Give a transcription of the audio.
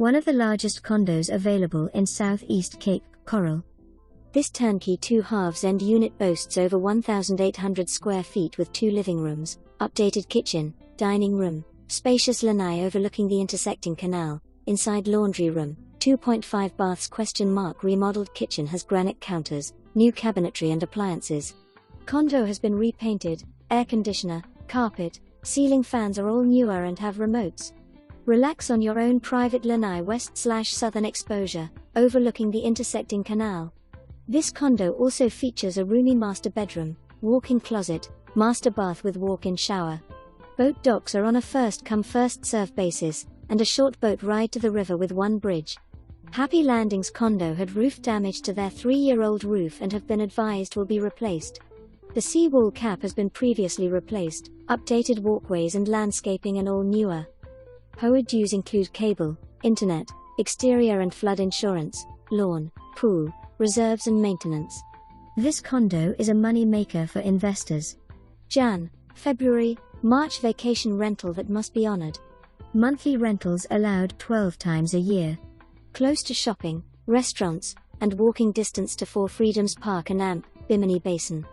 one of the largest condos available in southeast Cape Coral. This turnkey 2/2 unit boasts over 1,800 square feet with 2 living rooms, updated kitchen, dining room, spacious lanai overlooking the intersecting canal, inside laundry room, 2.5 baths. Remodeled kitchen has granite counters, new cabinetry and appliances. Condo has been repainted, air conditioner, carpet, ceiling fans are all newer and have remotes. Relax on your own private lanai west/southern exposure, overlooking the intersecting canal. This condo also features a roomy master bedroom, walk-in closet, master bath with walk-in shower. Boat docks are on a first-come first-served basis, and a short boat ride to the river with 1 bridge. Happy Landings Condo had roof damage to their 3-year-old roof and have been advised will be replaced. The seawall cap has been previously replaced, updated walkways and landscaping and all newer. HOA dues include cable, internet, exterior and flood insurance, lawn, pool, reserves and maintenance. This condo is a money maker for investors. Jan, February, March vacation rental that must be honored. Monthly rentals allowed 12 times a year. Close to shopping, restaurants, and walking distance to 4 Freedoms Park and Bimini Basin.